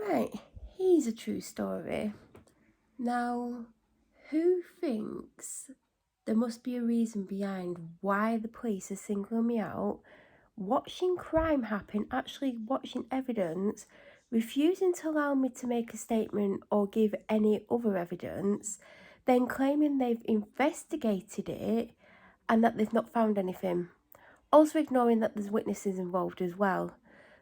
Right, here's a true story. Now, who thinks there must be a reason behind why the police are singling me out, watching crime happen, actually watching evidence, refusing to allow me to make a statement or give any other evidence, then claiming they've investigated it and that they've not found anything? Also ignoring that there's witnesses involved as well.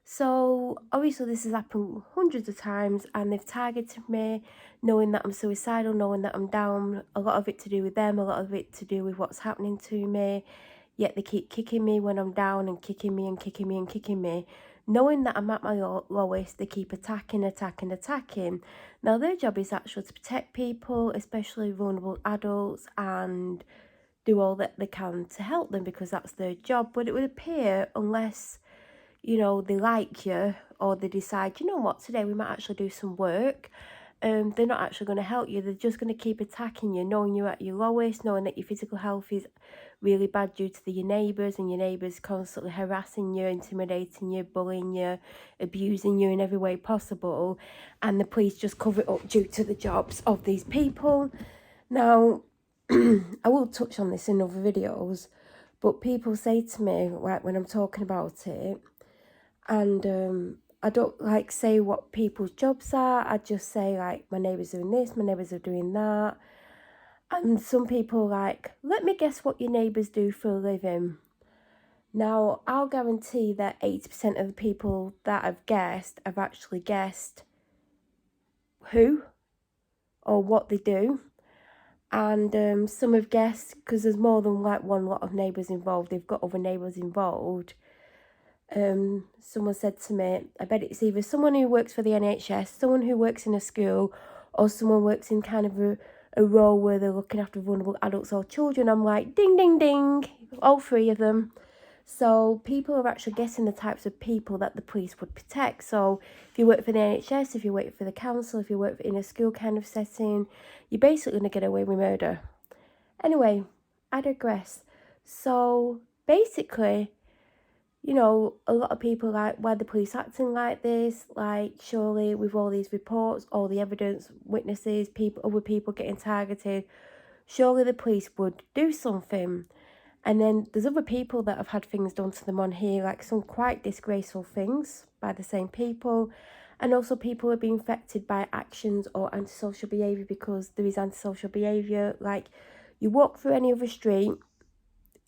So obviously this has happened hundreds of times and they've targeted me, knowing that I'm suicidal, knowing that I'm down, a lot of it to do with them, a lot of it to do with what's happening to me, yet they keep kicking me when I'm down and kicking me and kicking me and kicking me. Knowing that I'm at my lowest, they keep attacking. Now their job is actually to protect people, especially vulnerable adults, and do all that they can to help them because that's their job. But it would appear, unless they like you or they decide, you know what, today we might actually do some work, they're not actually going to help you. They're just going to keep attacking you, knowing you're at your lowest, knowing that your physical health is really bad due to your neighbours, and your neighbours constantly harassing you, intimidating you, bullying you, abusing you in every way possible, and the police just cover it up due to the jobs of these people. Now, I will touch on this in other videos, but people say to me, like when I'm talking about it, and I don't say what people's jobs are. I just say my neighbour's doing this, my neighbours are doing that. And some people let me guess what your neighbours do for a living. Now, I'll guarantee that 80% of the people that I've guessed have actually guessed who or what they do. And some have guessed, because there's more than one lot of neighbours involved, they've got other neighbours involved. Someone said to me, I bet it's either someone who works for the NHS, someone who works in a school, or someone works in kind of a role where they're looking after vulnerable adults or children. I'm like, ding, ding, ding, all three of them. So people are actually guessing the types of people that the police would protect. So if you work for the NHS, if you work for the council, if you work in a school kind of setting, you're basically going to get away with murder. Anyway, I digress. So basically, a lot of people why the police acting like this? Surely with all these reports, all the evidence, witnesses, other people getting targeted, surely the police would do something. And then there's other people that have had things done to them on here, some quite disgraceful things by the same people. And also people are being affected by actions or antisocial behaviour, because there is antisocial behaviour. You walk through any other street,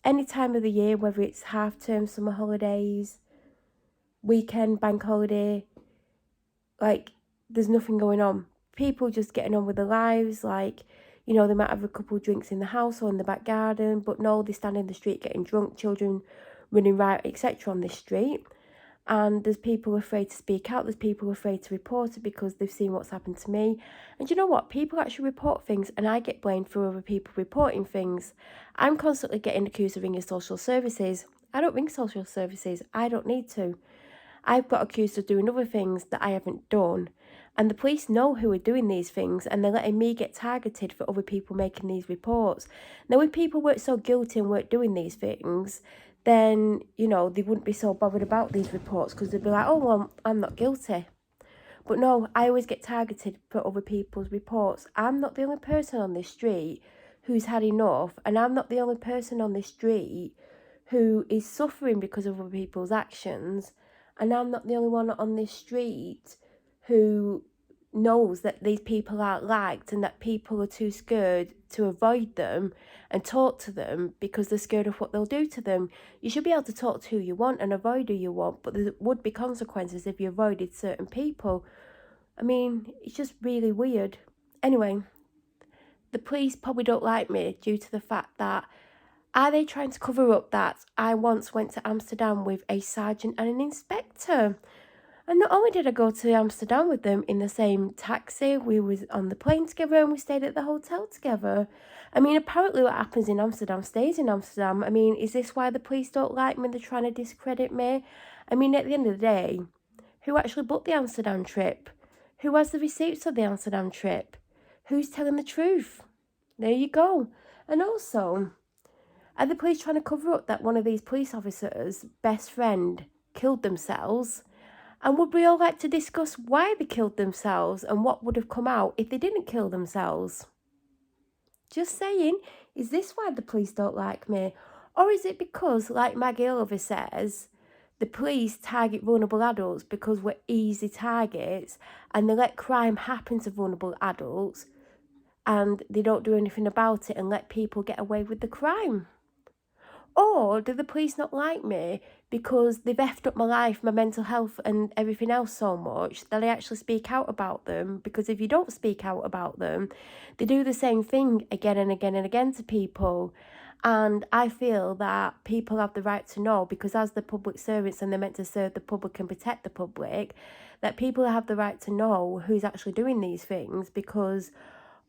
any time of the year, whether it's half term, summer holidays, weekend, bank holiday, there's nothing going on. People just getting on with their lives. They might have a couple of drinks in the house or in the back garden, but no, they stand in the street getting drunk, children running riot, etc. on this street. And there's people afraid to speak out, there's people afraid to report it because they've seen what's happened to me. And you know what? People actually report things and I get blamed for other people reporting things. I'm constantly getting accused of ringing social services. I don't ring social services, I don't need to. I've got accused of doing other things that I haven't done. And the police know who are doing these things, and they're letting me get targeted for other people making these reports. Now, if people weren't so guilty and weren't doing these things, then, they wouldn't be so bothered about these reports, because they'd be like, oh, well, I'm not guilty. But no, I always get targeted for other people's reports. I'm not the only person on this street who's had enough, and I'm not the only person on this street who is suffering because of other people's actions. And I'm not the only one on this street who knows that these people aren't liked and that people are too scared to avoid them and talk to them because they're scared of what they'll do to them. You should be able to talk to who you want and avoid who you want, but there would be consequences if you avoided certain people. I mean, it's just really weird. Anyway, the police probably don't like me due to the fact that, are they trying to cover up that I once went to Amsterdam with a sergeant and an inspector? And not only did I go to Amsterdam with them in the same taxi, we was on the plane together and we stayed at the hotel together. I mean, apparently what happens in Amsterdam stays in Amsterdam. I mean, is this why the police don't like me? They're trying to discredit me? I mean, at the end of the day, who actually booked the Amsterdam trip? Who has the receipts of the Amsterdam trip? Who's telling the truth? There you go. And also, are the police trying to cover up that one of these police officers' best friend killed themselves? And would we all like to discuss why they killed themselves and what would have come out if they didn't kill themselves? Just saying, is this why the police don't like me? Or is it because, like Maggie Oliver says, the police target vulnerable adults because we're easy targets and they let crime happen to vulnerable adults and they don't do anything about it and let people get away with the crime? Or do the police not like me because they've effed up my life, my mental health and everything else so much that I actually speak out about them? Because if you don't speak out about them, they do the same thing again and again and again to people. And I feel that people have the right to know, because as the public servants and they're meant to serve the public and protect the public, that people have the right to know who's actually doing these things, because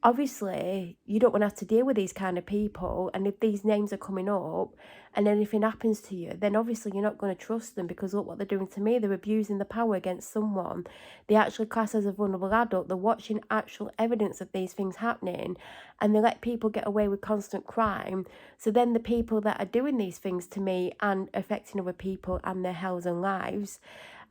obviously you don't want to have to deal with these kind of people, and if these names are coming up and anything happens to you, then obviously you're not going to trust them, because look what they're doing to me. They're abusing the power against someone they actually class as a vulnerable adult. They're watching actual evidence of these things happening and they let people get away with constant crime. So then the people that are doing these things to me and affecting other people and their health and lives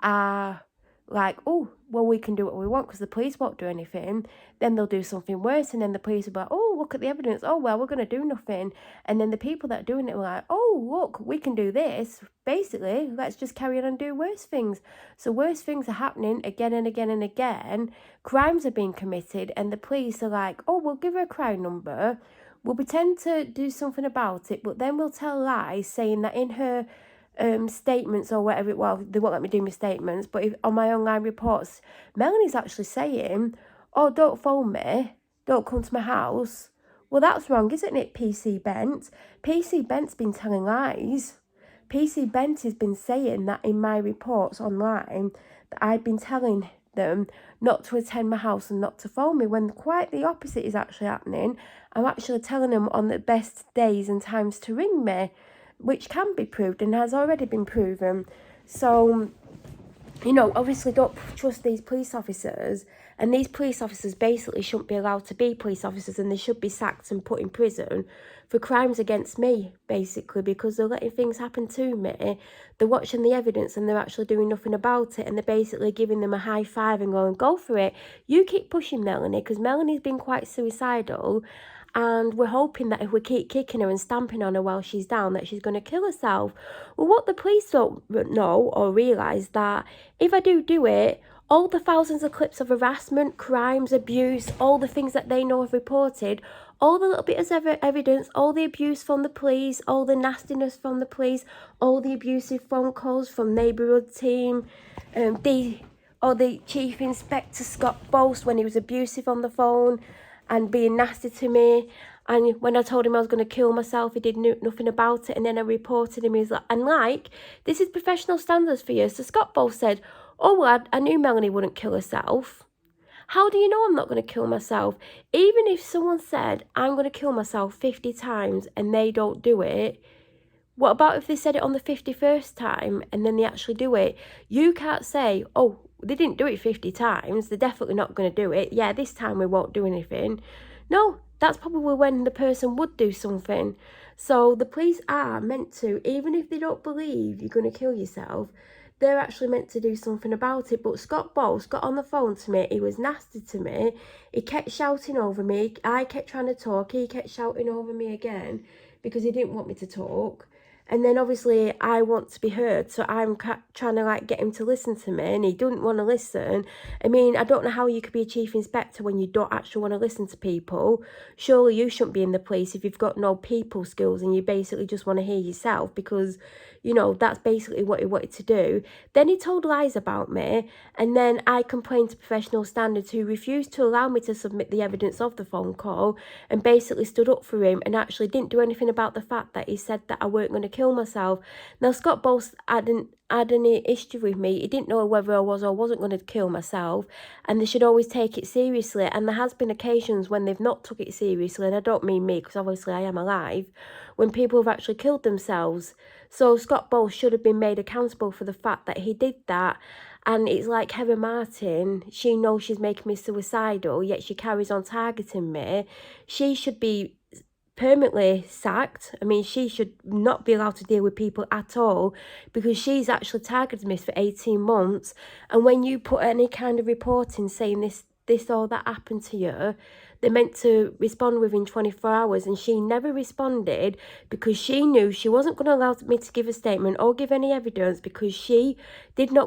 are like, oh, well, we can do what we want because the police won't do anything. Then they'll do something worse, and then the police will be like, oh, look at the evidence. Oh, well, we're going to do nothing. And then the people that are doing it were like, oh, look, we can do this. Basically, let's just carry on and do worse things. So worse things are happening again and again and again. Crimes are being committed, and the police are like, oh, we'll give her a crime number. We'll pretend to do something about it, but then we'll tell lies saying that in her statements or whatever, well, they won't let me do my statements, but if on my online reports, Melanie's actually saying, oh, don't phone me, don't come to my house. Well, that's wrong, isn't it, PC Bent? PC Bent's been telling lies. PC Bent has been saying that in my reports online that I've been telling them not to attend my house and not to phone me, when quite the opposite is actually happening. I'm actually telling them on the best days and times to ring me, which can be proved and has already been proven. So, you know, obviously don't trust these police officers, and these police officers basically shouldn't be allowed to be police officers, and they should be sacked and put in prison for crimes against me, basically, because they're letting things happen to me. They're watching the evidence and they're actually doing nothing about it, and they're basically giving them a high five and going, go for it. You keep pushing Melanie, because Melanie's been quite suicidal. And we're hoping that if we keep kicking her and stamping on her while she's down, that she's going to kill herself. Well, what the police don't know or realise, that if I do it, all the thousands of clips of harassment, crimes, abuse, all the things that they know have reported, all the little bits of evidence, all the abuse from the police, all the nastiness from the police, all the abusive phone calls from neighbourhood team, the Chief Inspector Scott Boast when he was abusive on the phone and being nasty to me, and when I told him I was going to kill myself, he did nothing about it, and then I reported him. He's like, this is professional standards for you. So Scott Boast said, oh, well, I knew Melanie wouldn't kill herself. How do you know I'm not going to kill myself? Even if someone said, I'm going to kill myself 50 times and they don't do it, what about if they said it on the 51st time and then they actually do it? You can't say, oh, they didn't do it 50 times, they're definitely not going to do it. Yeah, this time we won't do anything. No, that's probably when the person would do something. So the police are meant to, even if they don't believe you're going to kill yourself, they're actually meant to do something about it. But Scott Boast got on the phone to me, he was nasty to me, he kept shouting over me, I kept trying to talk, he kept shouting over me again because he didn't want me to talk. And then obviously I want to be heard, so I'm trying to like get him to listen to me, and he didn't want to listen. I mean, I don't know how you could be a chief inspector when you don't actually want to listen to people. Surely you shouldn't be in the police if you've got no people skills and you basically just want to hear yourself, because, you know, that's basically what he wanted to do. Then he told lies about me, and then I complained to Professional Standards, who refused to allow me to submit the evidence of the phone call and basically stood up for him and actually didn't do anything about the fact that he said that I weren't going to kill myself. Now, Scott Boast hadn't had any issue with me. He didn't know whether I was or wasn't going to kill myself, and they should always take it seriously. And there has been occasions when they've not took it seriously, and I don't mean me, because obviously I am alive, when people have actually killed themselves. So Scott Boast should have been made accountable for the fact that he did that. And it's like Heather Martin, she knows she's making me suicidal, yet she carries on targeting me. She should be permanently sacked. I mean, she should not be allowed to deal with people at all, because she's actually targeted me for 18 months. And when you put any kind of report in saying this or that happened to you, they're meant to respond within 24 hours, and she never responded because she knew she wasn't going to allow me to give a statement or give any evidence, because she did not